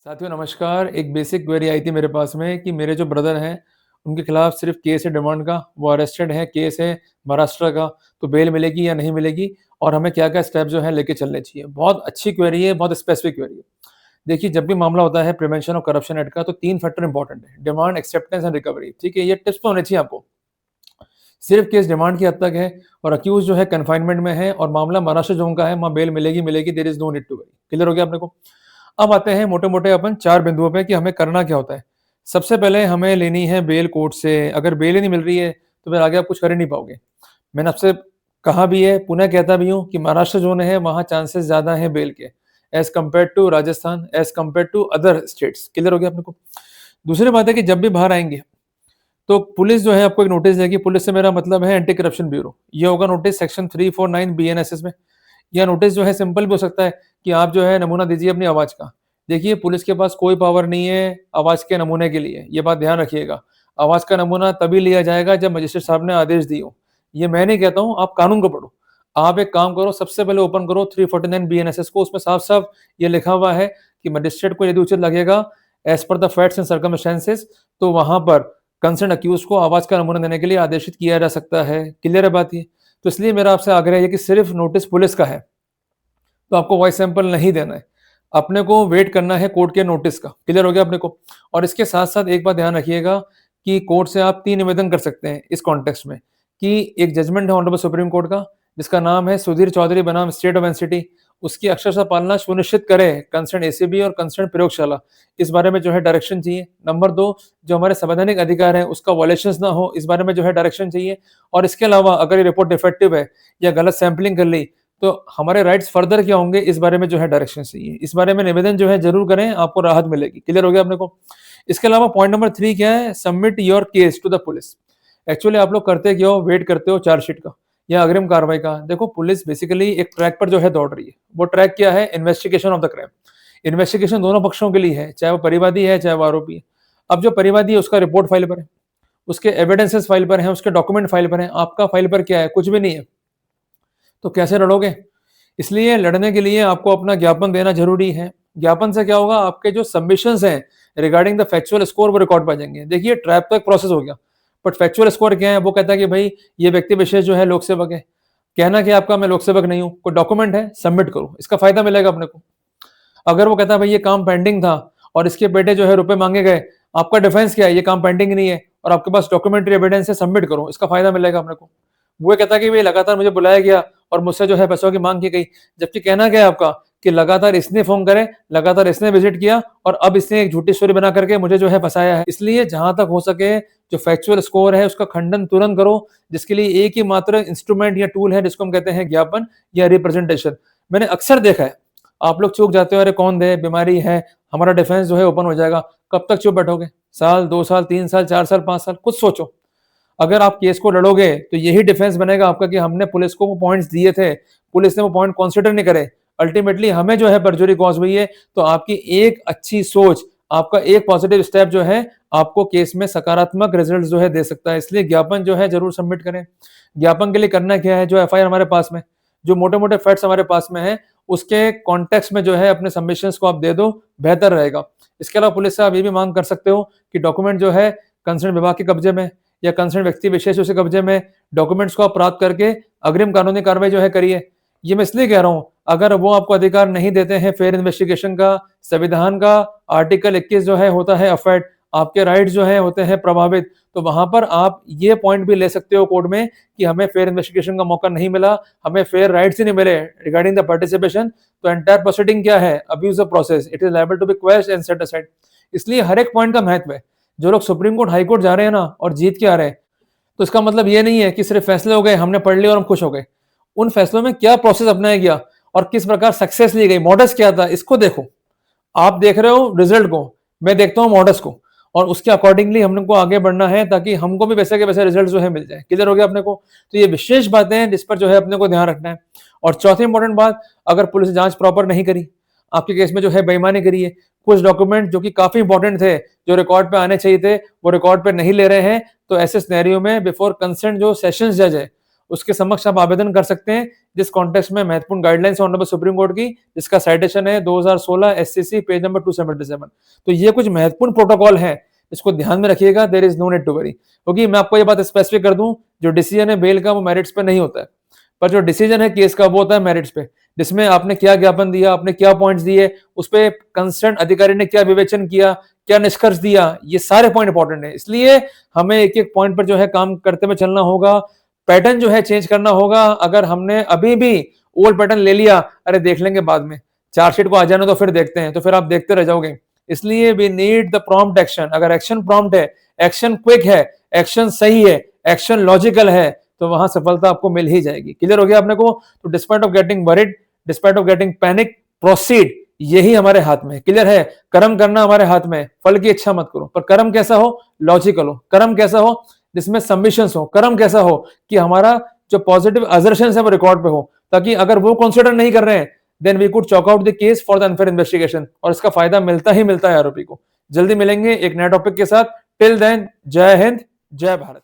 साथियों नमस्कार। एक बेसिक क्वेरी आई थी मेरे पास में कि मेरे जो ब्रदर हैं, उनके खिलाफ सिर्फ केस है डिमांड का, वो अरेस्टेड हैं, केस है महाराष्ट्र का, तो बेल मिलेगी या नहीं मिलेगी और हमें क्या-क्या स्टेप जो है लेके चलने चाहिए। बहुत अच्छी क्वेरी है, बहुत स्पेसिफिक क्वेरी है। देखिए, जब भी मामला होता है प्रिवेंशन ऑफ करप्शन एक्ट का तो 3 फैक्टर इंपॉर्टेंट है, डिमांड, एक्सेप्टेंस एंड रिकवरी। ठीक है, ये टिप्स तो होने चाहिए आपको। सिर्फ केस डिमांड की हद तक है और अक्यूज जो है कन्फाइनमेंट में है और मामला महाराष्ट्र जोन का है, वहाँ बेल मिलेगी मिलेगी, there is no need to worry. Clear हो गया अपने को? अब आते हैं मोटे-मोटे अपन 4 बिंदुओं पे कि हमें करना क्या होता है। सबसे पहले हमें लेनी है बेल कोर्ट से, अगर बेल ही नहीं मिल रही है, तो फिर आगे आप कुछ कर ही नहीं पाओगे। मैंने आपसे कहा भी है, पुनः कहता भी हूँ कि महाराष्ट्र जोन है, वहाँ चांसेस ज़्यादा हैं बेल के, as compared to Rajasthan, as compared to other states. Clear हो गया अपने को? दूसरी बात है कि जब भी बाहर आएँगे, तो पुलिस जो है आपको एक नोटिस देगी। पुलिस से मेरा मतलब है एंटी करप्शन ब्यूरो। ये होगा नोटिस सेक्शन 349 बीएनएसएस में। या नोटिस जो है सिंपल भी हो सकता है कि आप जो है नमूना दीजिए अपनी आवाज़ का। देखिए, पुलिस के पास कोई पावर नहीं है आवाज़ के नमूने के लिए, ये बात ध्यान रखिएगा। आवाज़ का नमूना तभी लिया जाएगा जब मजिस्ट्रेट साहब ने आदेश दिए हों। ये मैं नहीं कहता हूँ, आप कानून को पढ़ो। आप एक काम करो, सबसे पहले ओपन करो 349 बीएनएसएस को, उसमें साफ-साफ ये लिखा हुआ है कि मजिस्ट्रेट को यदि उचित लगेगा as per the facts and circumstances, तो वहाँ पर कंसर्न अक्यूज़ को आवाज़ का नमूना देने के लिए आदेशित किया जा सकता है। क्लियर है बात ये? तो इसलिए मेरा आपसे आग्रह है कि सिर्फ नोटिस पुलिस का है, तो आपको वॉइस सैंपल नहीं देना है। अपने को वेट करना है कोर्ट के नोटिस का। क्लियर हो गया अपने को? और इसके साथ-साथ एक बात ध्यान रखिएगा कि कोर्ट से आप 3 निवेदन कर सकते हैं इस कॉन्टेक्स्ट में कि एक जजमेंट है ऑनरेबल सुप्रीम कोर्ट का, जिसका नाम है सुधीर चौधरी बनाम स्टेट ऑफ एनसीटी, उसकी अक्षरशः पालना सुनिश्चित करें कंसर्न एसीबी और कंसर्न प्रयोगशाला। इस बारे में जो है डायरेक्शन चाहिए। नंबर 2, जो हमारे संवैधानिक अधिकार हैं उसका वायलेशंस ना हो, इस बारे में जो है डायरेक्शन चाहिए। और इसके अलावा अगर ये रिपोर्ट डिफेक्टिव है या गलत सैंपलिंग कर ली, तो हमारे राइट्स फर्दर क्या होंगे, इस बारे में जो है डायरेक्शन चाहिए। इस बारे में निवेदन जो है जरूर करें, आपको राहत मिलेगी। क्लियर हो गया अपने को? इसके अलावा पॉइंट नंबर 3 क्या है? Submit your case to the police. Actually आप लोग करते क्या हो, वेट करते हो चार्जशीट का या अग्रिम कार्रवाई का। देखो, पुलिस बेसिकली एक ट्रैक पर जो है दौड़ रही है। वो ट्रैक क्या है? Investigation of the crime. Investigation दोनों पक्षों के लिए है, चाहे वो परिवादी है चाहे वो आरोपी है। अब जो परिवादी है उसका रिपोर्ट फाइल पर है, उसके एविडेंसेस फाइल पर है, उसके डॉक्यूमेंट फाइल पर है। आपका फाइल पर क्या है? कुछ भी नहीं है। तो कैसे लड़ोगे? इसलिए लड़ने के लिए आपको अपना ज्ञापन देना जरूरी है। ज्ञापन से क्या होगा? आपके जो सबमिशंस हैं रिगार्डिंग द फैक्चुअल स्कोर वो रिकॉर्ड पा जाएंगे। देखिए, ट्रैप तो एक प्रोसेस हो गया, बट फैक्चुअल स्कोर क्या है? वो कहता है कि भाई ये व्यक्ति विशेष जो है लोक सेवक है। कहना कि आपका मैं लोक सेवक नहीं हूँ, कोई डॉक्यूमेंट है सबमिट करो, इसका फायदा मिलेगा अपने को। अगर वो कहता है भाई ये काम पेंडिंग था और इसके बेटे जो है रुपए मांगे गए, आपका डिफेंस क्या है? ये काम पेंडिंग नहीं है और आपके पास डॉक्यूमेंट्री एविडेंस है, सबमिट करो, इसका फायदा मिलेगा अपने को। वो कहता है कि भाई लगातार मुझे बुलाया गया और मुझसे जो है पैसों की मांग की गई, जबकि कहना क्या है आपका कि लगातार इसने फोन करे, लगातार इसने विजिट किया और अब इसने एक झूठी स्टोरी बना करके मुझे जो है फंसाया है। इसलिए जहां तक हो सके जो फैक्चुअल स्कोर है उसका खंडन तुरंत करो, जिसके लिए एक ही मात्र इंस्ट्रूमेंट या टूल है जिसको हम कहते हैं ज्ञापन या रिप्रेजेंटेशन। मैंने अक्सर देखा है, आप लोग चूक जाते हो, अरे कौन दे, बीमारी है, हमारा डिफेंस जो है ओपन हो जाएगा। कब तक चुप बैठोगे? साल, 2 साल, 3 साल, 4 साल, 5 साल? कुछ सोचो। अगर आप केस को लड़ोगे तो यही डिफेंस बनेगा आपका कि हमने पुलिस को वो पॉइंट्स दिए थे, पुलिस ने वो पॉइंट कंसीडर नहीं करे, अल्टीमेटली हमें जो है परजुरी कॉज हुई है। तो आपकी एक अच्छी सोच, आपका एक पॉजिटिव स्टेप जो है आपको केस में सकारात्मक रिजल्ट जो है दे सकता है। इसलिए ज्ञापन जो है जरूर सबमिट करें। ज्ञापन के लिए करना क्या है? जो एफआईआर हमारे पास में, जो मोटे मोटे फैक्ट्स हमारे पास में है, उसके कॉन्टेक्स्ट में जो है अपने सबमिशंस को आप दे दो, बेहतर रहेगा। इसके अलावा पुलिस से आप ये भी मांग कर सकते हो कि डॉक्यूमेंट जो है कंसर्न विभाग के कब्जे में या कंसर्न व्यक्ति विशेष उसके कब्जे में, डॉक्यूमेंट्स को आप प्राप्त करके अग्रिम कानूनी कार्रवाई जो है करिए। ये मैं इसलिए कह रहा हूं, अगर वो आपको अधिकार नहीं देते हैं फेयर इन्वेस्टिगेशन का, संविधान का आर्टिकल 21 जो है होता है अफेक्ट, आपके राइट्स जो है होते हैं प्रभावित, तो वहां पर आप ये पॉइंट भी ले सकते हो कोर्ट में कि हमें फेयर इन्वेस्टिगेशन का मौका नहीं मिला, हमें फेयर राइट्स ही नहीं मिले रिगार्डिंग द पार्टिसिपेशन। तो एंटायर प्रोसीडिंग क्या है? Abuse of process, it is liable to be question and set aside. इसलिए हर एक पॉइंट का महत्व है। जो लोग सुप्रीम कोर्ट हाई कोर्ट जा रहे हैं ना और जीत के आ रहे हैं, तो इसका मतलब ये नहीं है कि सिर्फ फैसले हो गए, हमने पढ़ लिया और हम खुश हो गए। उन फैसलों में क्या प्रोसेस अपनाया गया और किस प्रकार सक्सेस ली गई, मॉडल्स क्या था, इसको देखो। आप देख रहे हो रिजल्ट को, मैं देखता हूँ मॉडल्स को, और उसके अकॉर्डिंगली हमको आगे बढ़ना है ताकि हमको भी वैसे के वैसे रिजल्ट जो है मिल जाए। क्लियर हो गया अपने को? तो ये विशेष बातें हैं जिस पर जो है अपने को ध्यान रखना है। और चौथी इंपॉर्टेंट बात, अगर पुलिस जांच प्रॉपर नहीं करी, आपके केस में जो है बेईमानी करी है, कुछ डॉक्यूमेंट जो कि काफी इंपॉर्टेंट थे, जो रिकॉर्ड पे आने चाहिए थे, वो रिकॉर्ड पे नहीं ले रहे हैं, तो ऐसे सिनेरियो में बिफोर कंसर्न जो सेशंस जज है उसके समक्ष आप आवेदन कर सकते हैं जिस कॉन्टेक्स्ट में महत्वपूर्ण गाइडलाइंस है ऑनरेबल सुप्रीम कोर्ट की, जिसका साइटेशन है 2016 एससीसी पेज नंबर 277। तो ये कुछ महत्वपूर्ण प्रोटोकॉल है, इसको ध्यान में रखिएगा। There is no need to worry, क्योंकि मैं आपको ये बात स्पेसिफिक कर दूं, जो डिसीजन है बेल का वो मेरिट्स पे नहीं होता है, पर जो डिसीजन है केस का वो होता है मेरिट्स पे, जिसमें आपने क्या ज्ञापन दिया, आपने क्या पॉइंट्स दिए, उस पे कंसर्न अधिकारी ने क्या विवेचन किया, क्या निष्कर्ष दिया, ये सारे पॉइंट इंपॉर्टेंट है। इसलिए हमें एक एक पॉइंट पर जो है काम करते हुए चलना होगा, पैटर्न जो है चेंज करना होगा। अगर हमने अभी भी ओल्ड पैटर्न ले लिया, अरे देख लेंगे बाद में, चार्जशीट को आ जाने तो फिर देखते हैं, तो फिर आप देखते रह जाओगे। इसलिए we need the prompt action. अगर एक्शन प्रॉम्प्ट है, एक्शन क्विक है, एक्शन सही है, एक्शन लॉजिकल है, तो वहां सफलता आपको मिल ही जाएगी। क्लियर हो गया आपने को? तो despite of getting worried, despite of getting panic, proceed, यही हमारे हाथ में। क्लियर है? कर्म करना हमारे हाथ में, फल की इच्छा मत करो, पर कर्म कैसा हो? लॉजिकल हो। कर्म कैसा हो? जिसमें सबमिशंस हो। कर्म कैसा हो? कि हमारा जो पॉजिटिव असर्शंस है वो रिकॉर्ड पे हो, ताकि अगर वो कंसीडर नहीं कर रहे हैं, then we could chalk out the case for the unfair investigation, और इसका फायदा मिलता ही मिलता है आरोपी को। जल्दी मिलेंगे एक नए टॉपिक के साथ। टिल देन, जय हिंद, जय भारत।